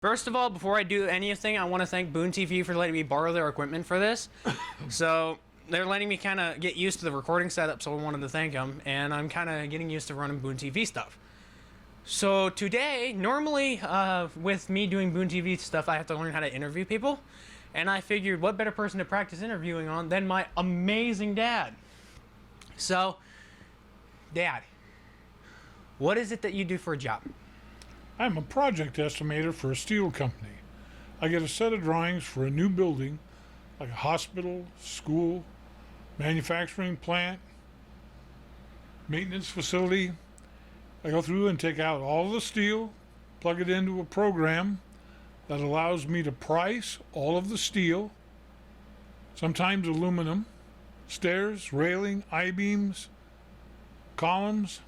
First of all, before I do anything, I want to thank Boon TV for letting me borrow their equipment for this. So they're letting me kind of get used to the recording setup, so I wanted to thank them, and I'm kind of getting used to running Boon TV stuff. So today, normally with me doing Boon TV stuff, I have to learn how to interview people, and I figured what better person to practice interviewing on than my amazing dad. So, Dad, what is it that you do for a job? I'm a project estimator for a steel company. I get a set of drawings for a new building, like a hospital, school, manufacturing plant, maintenance facility. I go through and take out all the steel, plug it into a program that allows me to price all of the steel, sometimes aluminum, stairs, railing, I-beams, columns,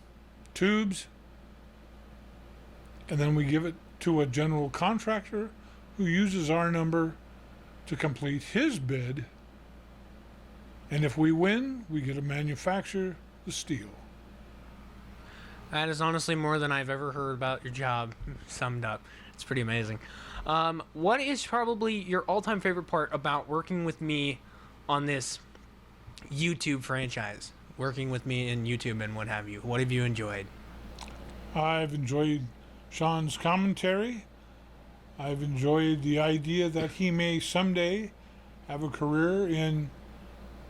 tubes, and then we give it to a general contractor who uses our number to complete his bid. And if we win, we get to manufacture the steel. That is honestly more than I've ever heard about your job summed up. It's pretty amazing. What is probably your all-time favorite part about working with me on this YouTube franchise? Working with me in YouTube and what have you. What have you enjoyed? I've enjoyed Sean's commentary. I've enjoyed the idea that he may someday have a career in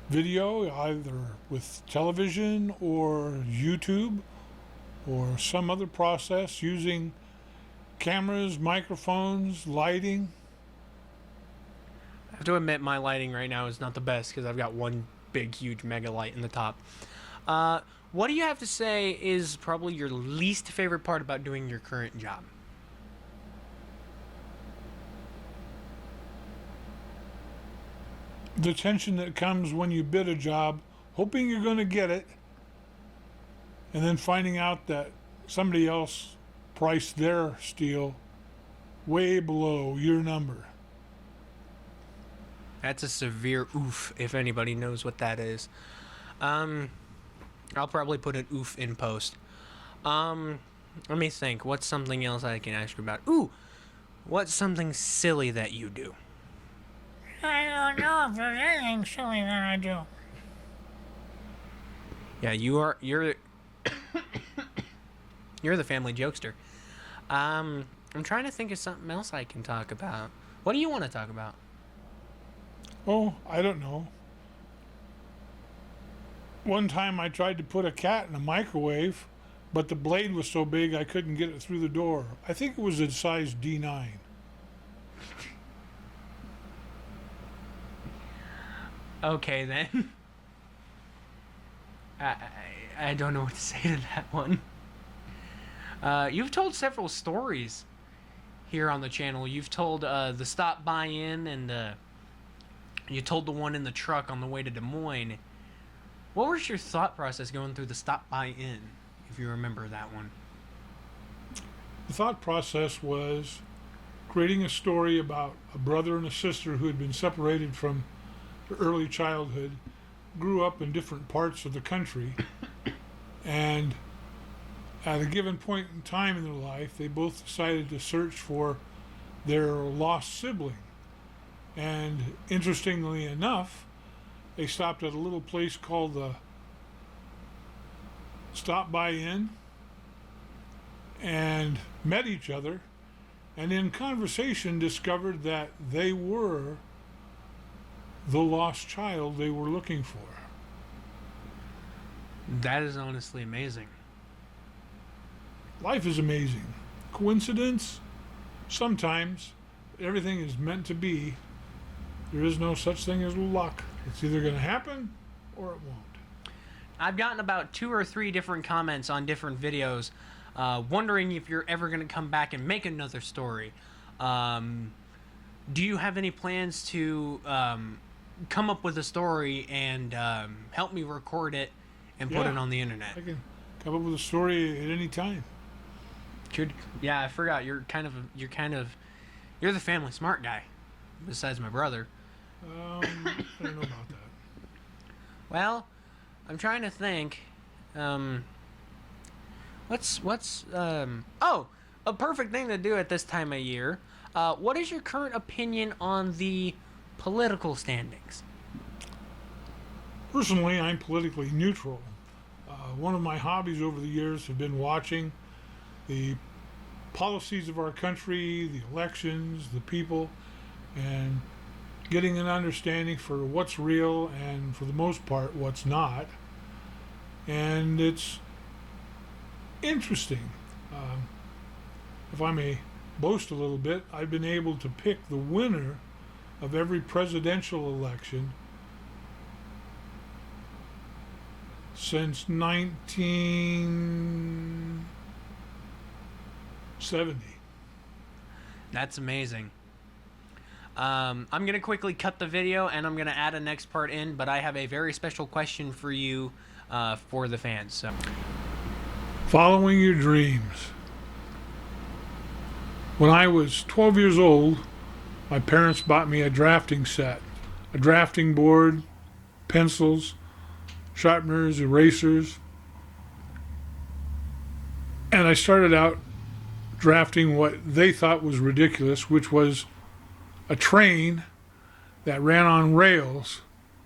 video, either with television or YouTube or some other process using cameras, microphones, lighting. I have to admit my lighting right now is not the best because I've got one big, huge mega light in the top. What do you have to say is probably your least favorite part about doing your current job? The tension that comes when you bid a job, hoping you're going to get it, and then finding out that somebody else priced their steel way below your number. That's a severe oof, if anybody knows what that is. I'll probably put an oof in post. Let me think. What's something else I can ask you about? Ooh! What's something silly that you do? I don't know if there's anything silly that I do. Yeah, you're you're the family jokester. I'm trying to think of something else I can talk about. What do you want to talk about? Oh, I don't know. One time I tried to put a cat in a microwave, but the blade was so big I couldn't get it through the door. I think it was a size D9. Okay, then. I don't know what to say to that one. You've told several stories here on the channel. You've told the stop by in, and you told the one in the truck on the way to Des Moines. What was your thought process going through the stop by in, if you remember that one? The thought process was creating a story about a brother and a sister who had been separated from early childhood, grew up in different parts of the country, and at a given point in time in their life, they both decided to search for their lost sibling. And interestingly enough, they stopped at a little place called the Stop By Inn and met each other, and in conversation discovered that they were the lost child they were looking for. That is honestly amazing. Life is amazing. Coincidence? Sometimes. Everything is meant to be. There is no such thing as luck. It's either going to happen or it won't. I've gotten about 2 or 3 different comments on different videos wondering if you're ever going to come back and make another story. Do you have any plans to come up with a story and help me record it and put it on the internet? I can come up with a story at any time. Yeah, I forgot. You're the family smart guy, besides my brother. I don't know about that. Well, I'm trying to think. What's a perfect thing to do at this time of year? What is your current opinion on the political standings? Personally, I'm politically neutral. One of my hobbies over the years have been watching the policies of our country, the elections, the people, and getting an understanding for what's real and, for the most part, what's not. And it's interesting. If I may boast a little bit, I've been able to pick the winner of every presidential election since 1970. That's amazing. I'm going to quickly cut the video and I'm going to add a next part in, but I have a very special question for you for the fans. So, Following your dreams. When I was 12 years old, my parents bought me a drafting set, a drafting board, pencils, sharpeners, erasers, and I started out drafting what they thought was ridiculous, which was a train that ran on rails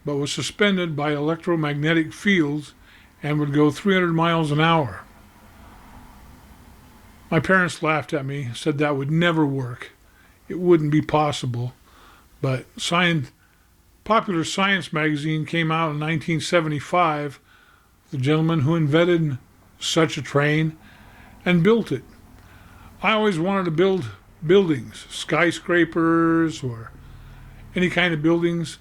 but was suspended by electromagnetic fields and would go 300 miles an hour. My parents laughed at me, said that would never work. It wouldn't be possible. But Popular Science magazine came out in 1975, the gentleman who invented such a train and built it. I always wanted to build buildings, skyscrapers or any kind of buildings.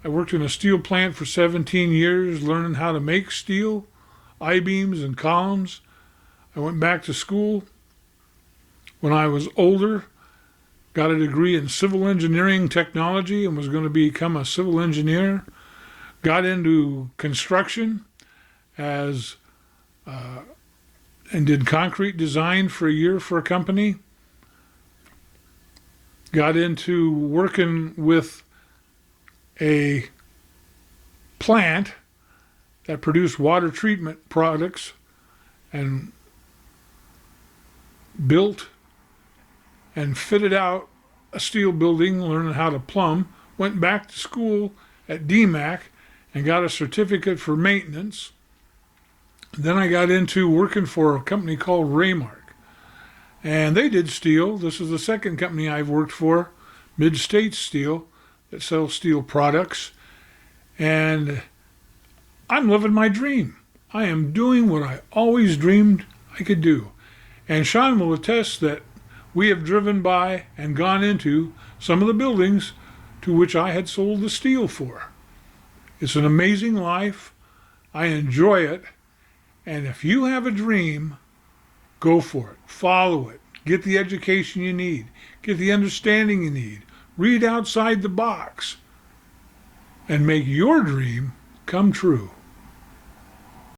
I worked in a steel plant for 17 years, learning how to make steel, I-beams and columns. I went back to school. When I was older, got a degree in civil engineering technology and was going to become a civil engineer. Got into construction and did concrete design for a year for a company. Got into working with a plant that produced water treatment products and built and fitted out a steel building, learning how to plumb. Went back to school at DMAC and got a certificate for maintenance. Then I got into working for a company called Raymark, and they did steel. This is the second company I've worked for, Mid-States Steel, that sells steel products, and I'm living my dream. I am doing what I always dreamed I could do. And Sean will attest that we have driven by and gone into some of the buildings to which I had sold the steel for. It's an amazing life. I enjoy it. And if you have a dream, go for it. Follow it. Get the education you need. Get the understanding you need. Read outside the box. And make your dream come true.